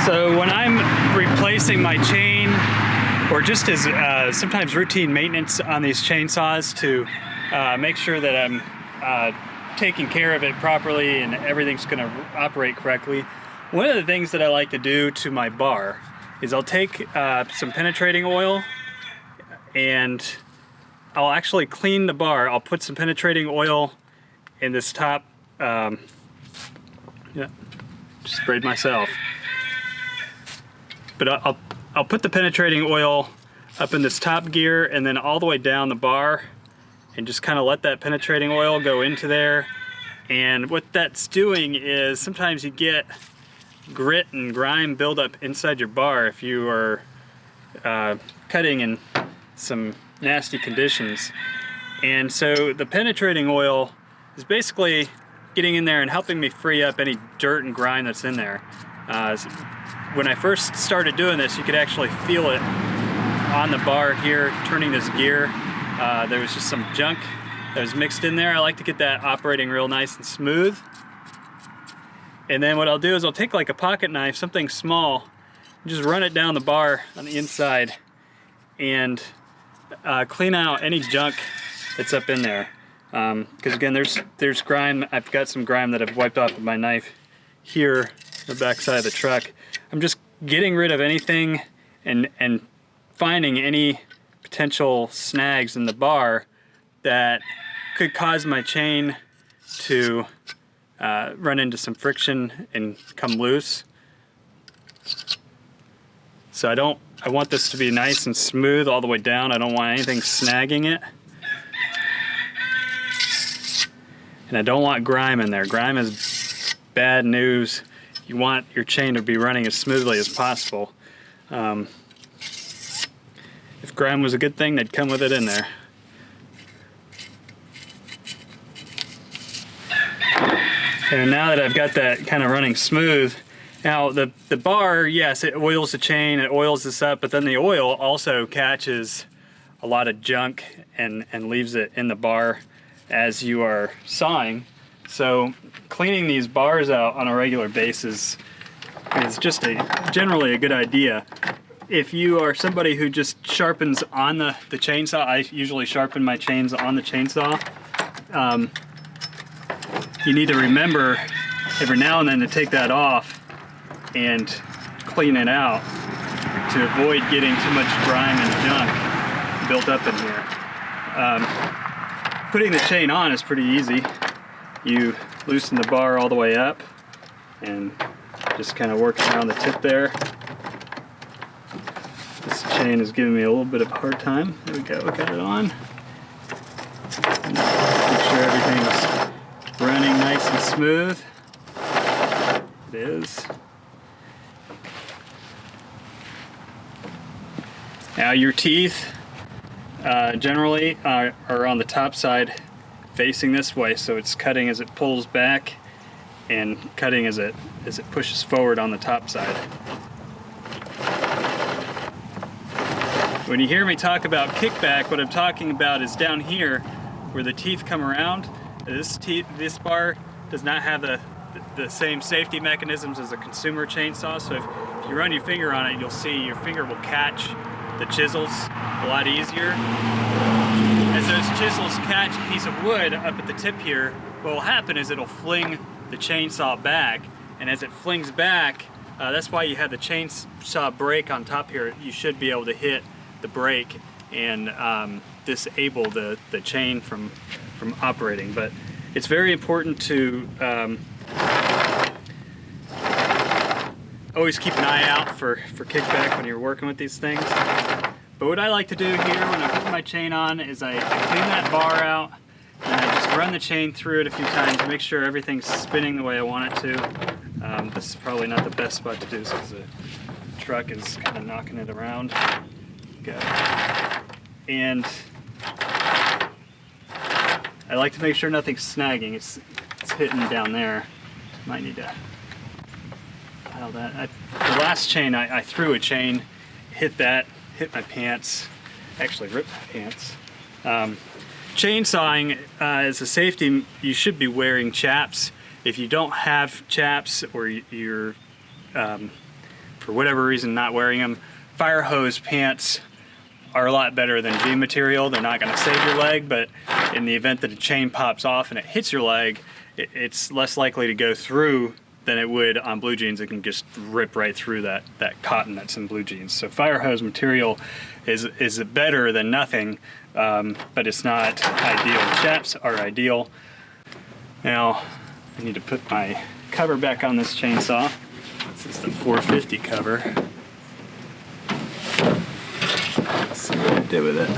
So when I'm replacing my chain, or just as sometimes routine maintenance on these chainsaws to make sure that I'm taking care of it properly and everything's going to operate correctly, one of the things that I like to do to my bar is I'll take some penetrating oil and I'll actually clean the bar. I'll put some penetrating oil in this top, just sprayed myself. But I'll put the penetrating oil up in this top gear and then all the way down the bar and just kind of let that penetrating oil go into there. And what that's doing is sometimes you get grit and grime buildup inside your bar if you are cutting in some nasty conditions. And so the penetrating oil is basically getting in there and helping me free up any dirt and grime that's in there. When I first started doing this, you could actually feel it on the bar here, turning this gear. There was just some junk that was mixed in there. I like to get that operating real nice and smooth. And then what I'll do is I'll take like a pocket knife, something small, and just run it down the bar on the inside and clean out any junk that's up in there. Because again, there's grime. I've got some grime that I've wiped off with my knife here, the back side of the truck. I'm just getting rid of anything and finding any potential snags in the bar that could cause my chain to run into some friction and come loose. So I want this to be nice and smooth all the way down. I don't want anything snagging it. And I don't want grime in there. Grime is bad news. You want your chain to be running as smoothly as possible. If grime was a good thing, they'd come with it in there. And now that I've got that kind of running smooth, now the bar, yes, it oils the chain, it oils this up, but then the oil also catches a lot of junk and leaves it in the bar as you are sawing. So cleaning these bars out on a regular basis is just generally a good idea. If you are somebody who just sharpens on the chainsaw, I usually sharpen my chains on the chainsaw. You need to remember every now and then to take that off and clean it out to avoid getting too much grime and junk built up in here. Putting the chain on is pretty easy. You loosen the bar all the way up and just kind of work around the tip there. This chain is giving me a little bit of a hard time. There we go, got it on. Make sure everything's running nice and smooth. It is. Now your teeth generally are on the top side facing this way, so it's cutting as it pulls back and cutting as it pushes forward on the top side. When you hear me talk about kickback, what I'm talking about is down here where the teeth come around. This bar does not have the same safety mechanisms as a consumer chainsaw, so if you run your finger on it, you'll see your finger will catch the chisels a lot easier. As those chisels catch a piece of wood up at the tip here, what will happen is it'll fling the chainsaw back, and as it flings back, that's why you have the chainsaw brake on top here. You should be able to hit the brake and disable the chain from operating. But it's very important to always keep an eye out for kickback when you're working with these things. But what I like to do here when I put my chain on is I clean that bar out and I just run the chain through it a few times to make sure everything's spinning the way I want it to. This is probably not the best spot to do this because the truck is kind of knocking it around. Go. And I like to make sure nothing's snagging. It's hitting down there. Might need to file that. The last chain, I threw a chain, hit my pants, actually ripped my pants. Chainsawing as a safety, you should be wearing chaps. If you don't have chaps or you're from for whatever reason not wearing them, fire hose pants are a lot better than jean material. They're not going to save your leg, but in the event that a chain pops off and it hits your leg, it's less likely to go through than it would on blue jeans. It can just rip right through that cotton that's in blue jeans. So fire hose material is better than nothing, but it's not ideal. Chaps are ideal. Now I need to put my cover back on this chainsaw. This is the 450 cover. Let's see what I did with it.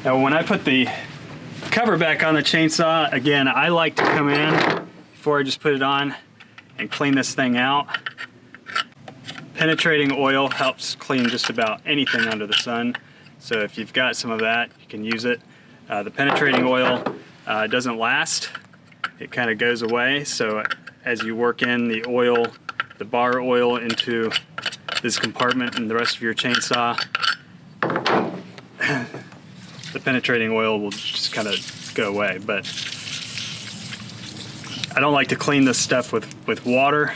Now when I put the cover back on the chainsaw, again, I like to come in before I just put it on and clean this thing out. Penetrating oil helps clean just about anything under the sun. So if you've got some of that, you can use it. The penetrating oil doesn't last. It kind of goes away. So as you work in the oil, the bar oil into this compartment and the rest of your chainsaw, the penetrating oil will just kind of go away. But I don't like to clean this stuff with water,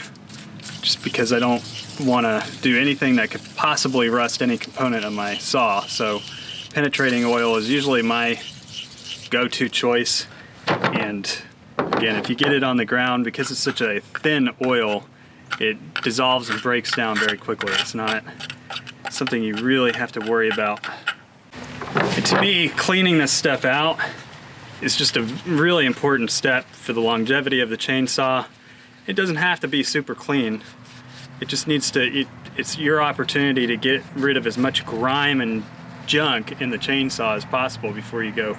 just because I don't want to do anything that could possibly rust any component of my saw. So penetrating oil is usually my go-to choice. And again, if you get it on the ground, because it's such a thin oil, it dissolves and breaks down very quickly. It's not something you really have to worry about. And to me, cleaning this stuff out is just a really important step for the longevity of the chainsaw. It doesn't have to be super clean. It just needs to, it's your opportunity to get rid of as much grime and junk in the chainsaw as possible before you go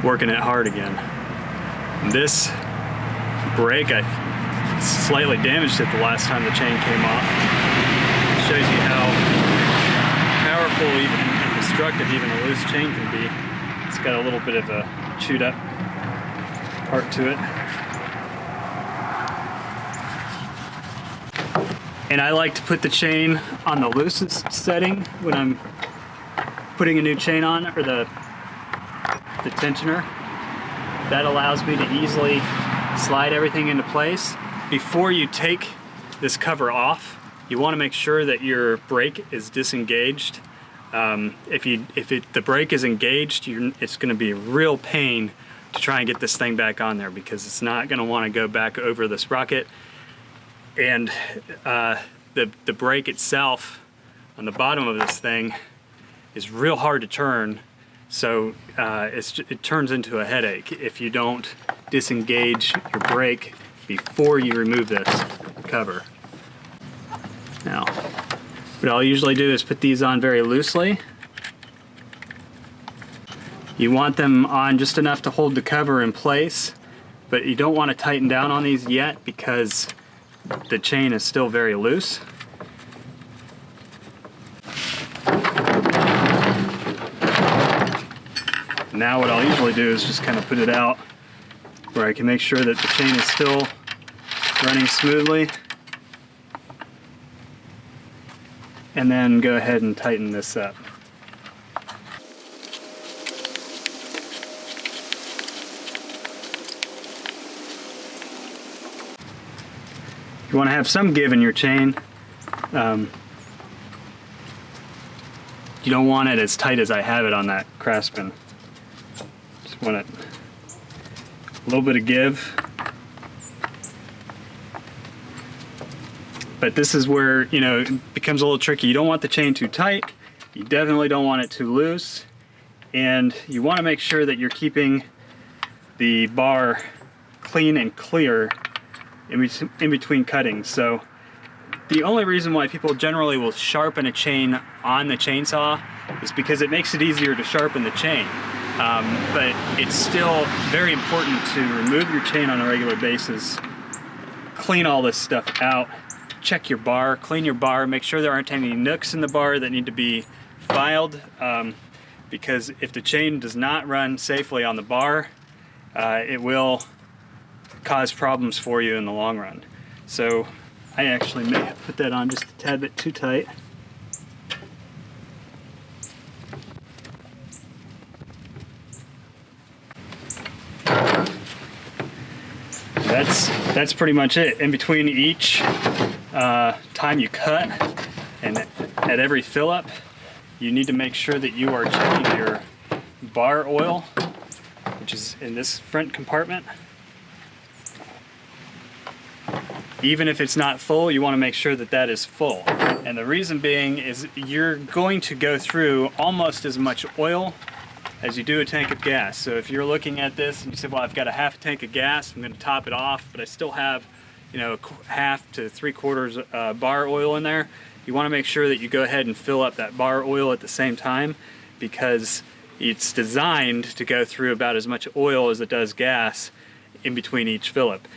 working it hard again. And this brake, I slightly damaged it the last time the chain came off. It shows you how powerful and destructive even a loose chain can be. It's got a little bit of a chewed up part to it. And I like to put the chain on the loosest setting when I'm putting a new chain on, or the tensioner. That allows me to easily slide everything into place. Before you take this cover off, you want to make sure that your brake is disengaged. If the brake is engaged, it's going to be a real pain to try and get this thing back on there, because it's not going to want to go back over the sprocket. And the brake itself on the bottom of this thing is real hard to turn, so it turns into a headache if you don't disengage your brake before you remove this cover. Now, what I'll usually do is put these on very loosely. You want them on just enough to hold the cover in place, but you don't want to tighten down on these yet because the chain is still very loose. Now what I'll usually do is just kind of put it out where I can make sure that the chain is still running smoothly, and then go ahead and tighten this up. You want to have some give in your chain. You don't want it as tight as I have it on that Craftsman. Just want it a little bit of give. But this is where, it becomes a little tricky. You don't want the chain too tight. You definitely don't want it too loose. And you want to make sure that you're keeping the bar clean and clear in between cuttings. So the only reason why people generally will sharpen a chain on the chainsaw is because it makes it easier to sharpen the chain. But it's still very important to remove your chain on a regular basis, clean all this stuff out, check your bar, clean your bar, make sure there aren't any nooks in the bar that need to be filed, because if the chain does not run safely on the bar, it will cause problems for you in the long run. So I actually may have put that on just a tad bit too tight. that's pretty much it. In between each time you cut and at every fill up, you need to make sure that you are checking your bar oil, which is in this front compartment. Even if it's not full, you want to make sure that that is full. And the reason being is you're going to go through almost as much oil as you do a tank of gas. So if you're looking at this and you say, well, I've got a half a tank of gas, I'm going to top it off, but I still have, you know, half to 3/4 bar oil in there, you want to make sure that you go ahead and fill up that bar oil at the same time, because it's designed to go through about as much oil as it does gas in between each fill up.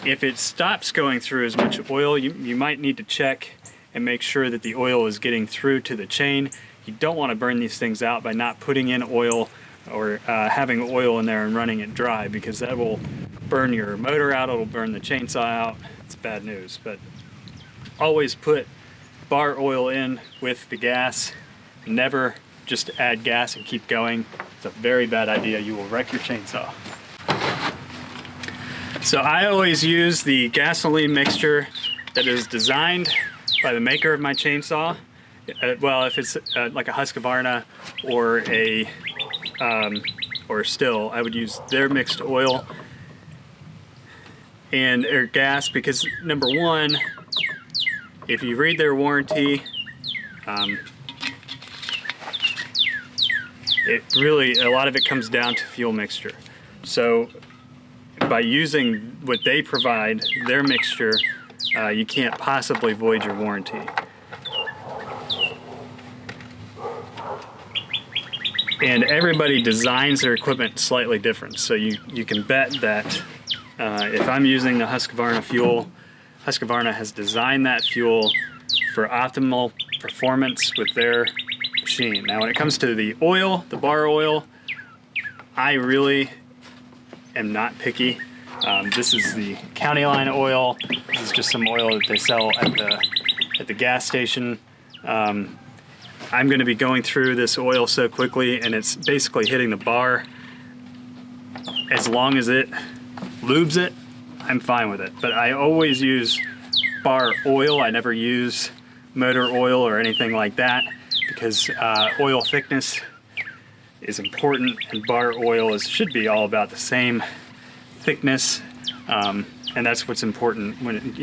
If it stops going through as much oil, you might need to check and make sure that the oil is getting through to the chain. You don't want to burn these things out by not putting in oil or having oil in there and running it dry, because that will burn your motor out, it'll burn the chainsaw out. It's bad news. But always put bar oil in with the gas. Never just add gas and keep going. It's a very bad idea. You will wreck your chainsaw. So I always use the gasoline mixture that is designed by the maker of my chainsaw. Well, if it's like a Husqvarna or a Stihl, I would use their mixed oil and their gas, because number one, if you read their warranty, it really, a lot of it comes down to fuel mixture. So by using what they provide, their mixture, you can't possibly void your warranty. And everybody designs their equipment slightly different. So you can bet that if I'm using the Husqvarna fuel, Husqvarna has designed that fuel for optimal performance with their machine. Now when it comes to the oil, the bar oil, I really am not picky. This is the County Line oil. This is just some oil that they sell at the gas station. I'm going to be going through this oil so quickly, and it's basically hitting the bar. As long as it lubes it, I'm fine with it. But I always use bar oil. I never use motor oil or anything like that, because oil thickness is important, and bar oil should be all about the same thickness, and that's what's important. When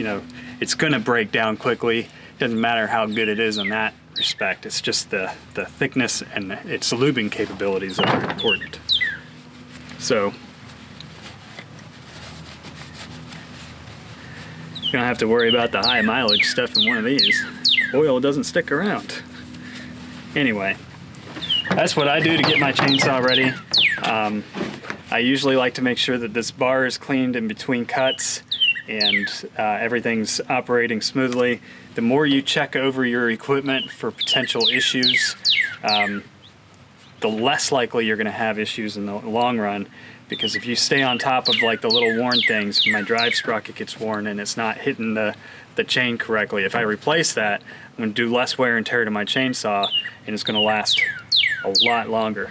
it's going to break down quickly. Doesn't matter how good it is in that respect. It's just the thickness and its lubing capabilities that are important. So you don't have to worry about the high mileage stuff in one of these. Oil doesn't stick around. Anyway, that's what I do to get my chainsaw ready. I usually like to make sure that this bar is cleaned in between cuts and everything's operating smoothly. The more you check over your equipment for potential issues, the less likely you're going to have issues in the long run. Because if you stay on top of like the little worn things, my drive sprocket gets worn and it's not hitting the chain correctly. If I replace that, I'm going to do less wear and tear to my chainsaw, and it's going to last a lot longer.